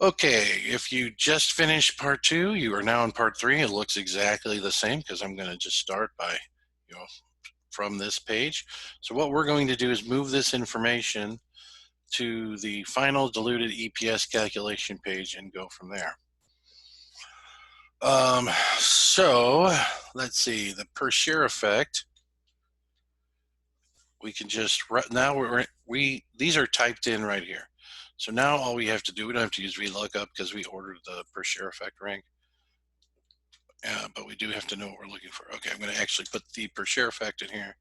Okay, if you just finished part 2, you are now in part 3. It looks exactly the same because I'm going to just start by, from this page. So what we're going to do is move this information to the final diluted EPS calculation page and go from there. So let's see, the per share effect. We can just, now these are typed in right here. So now all we have to do, we don't have to use VLOOKUP because we ordered the per share effect rank. But we do have to know what we're looking for. Okay, I'm going to actually put the per share effect in here.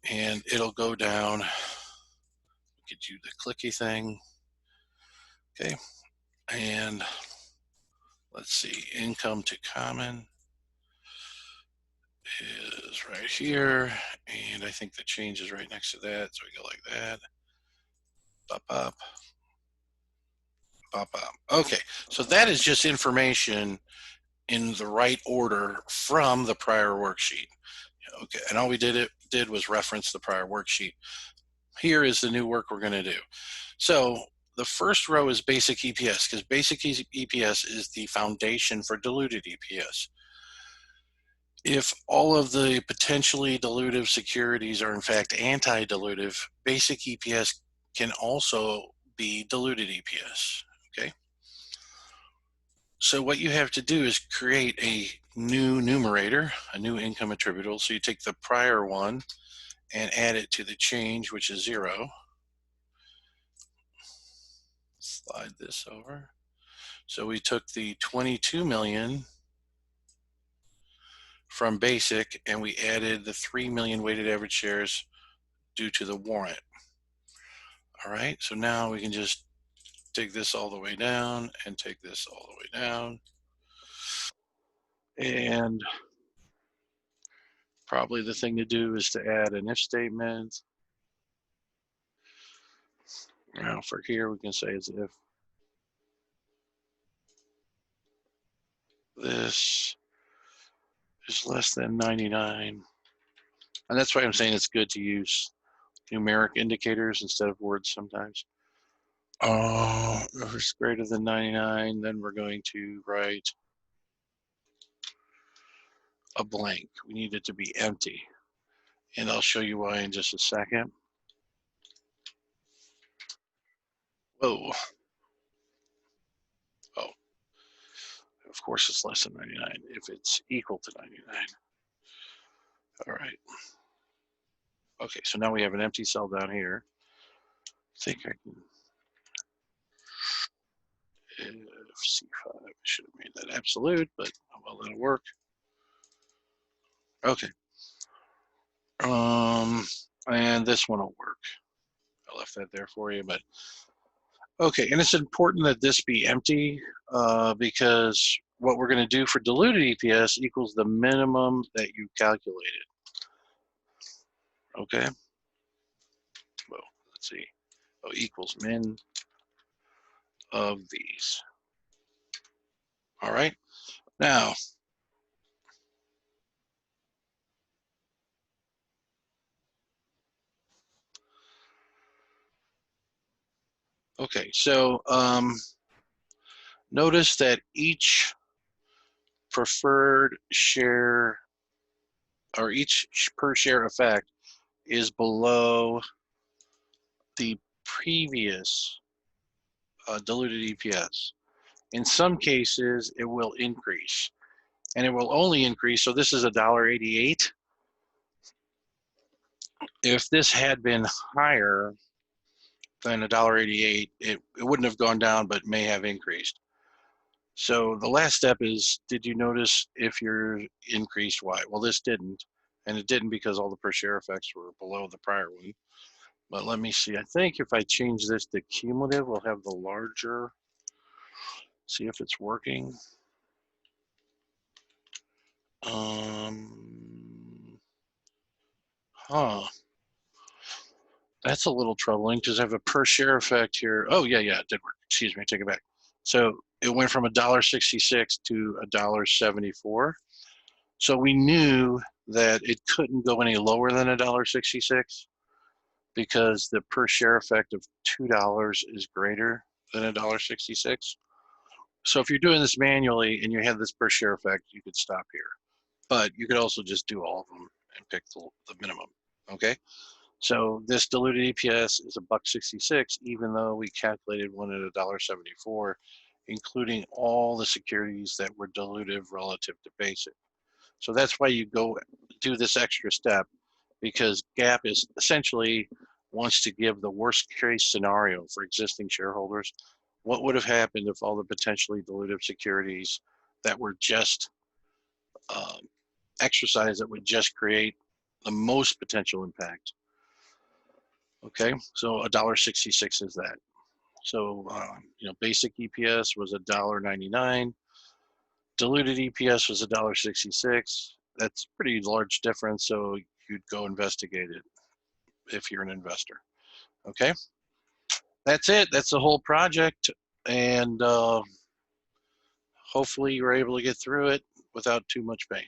And it'll go down. Get you the clicky thing. Okay, and let's see, income to common is right here. And I think the change is right next to that. So we go like that. Pop up. Pop up. Okay, so that is just information in the right order from the prior worksheet. Okay, and all we did was reference the prior worksheet. Here is the new work we're going to do. So the first row is basic EPS, because basic EPS is the foundation for diluted EPS. If all of the potentially dilutive securities are in fact anti-dilutive, basic EPS can also be diluted EPS, okay? So what you have to do is create a new numerator, a new income attributable. So you take the prior one and add it to the change, which is 0. Slide this over. So we took the 22 million from basic and we added the 3 million weighted average shares due to the warrant. All right, so now we can just take this all the way down and take this all the way down. And probably the thing to do is to add an if statement. Now for here, we can say as if this is less than 99. And that's why I'm saying it's good to use numeric indicators instead of words sometimes. If it's greater than 99, then we're going to write a blank. We need it to be empty. And I'll show you why in just a second. Whoa. Oh, of course it's less than 99 if it's equal to 99. All right. Okay, so now we have an empty cell down here. I think I can, C5, I should have made that absolute, but well, that'll work. Okay. And this one will work. I left that there for you, but okay, and it's important that this be empty because what we're going to do for diluted EPS equals the minimum that you calculated. Okay. Well, let's see. Oh, equals min of these. All right. Now, okay, so notice that each preferred share or each per share effect is below the previous diluted EPS. In some cases, it will increase, and it will only increase. So this is $1.88. If this had been higher than $1.88, it wouldn't have gone down, but may have increased. So the last step is, did you notice if your increased why? Well, this didn't, and it didn't because all the per share effects were below the prior one. But let me see, I think if I change this to cumulative, we'll have the larger, see if it's working. That's a little troubling because I have a per share effect here. Oh yeah, it did work. Excuse me, take it back. So it went from $1.66 to $1.74. So we knew that it couldn't go any lower than $1.66 because the per share effect of $2 is greater than $1.66. So if you're doing this manually and you have this per share effect, you could stop here. But you could also just do all of them and pick the minimum, okay? So this diluted EPS is $1.66, even though we calculated one at $1.74, including all the securities that were dilutive relative to basic. So that's why you go do this extra step, because GAAP is essentially wants to give the worst case scenario for existing shareholders. What would have happened if all the potentially dilutive securities that were just exercised that would just create the most potential impact? Okay, so $1.66 is that. So basic EPS was $1.99. Diluted EPS was $1.66. That's a pretty large difference, so you'd go investigate it if you're an investor. Okay, that's it. That's the whole project, and hopefully you were able to get through it without too much pain.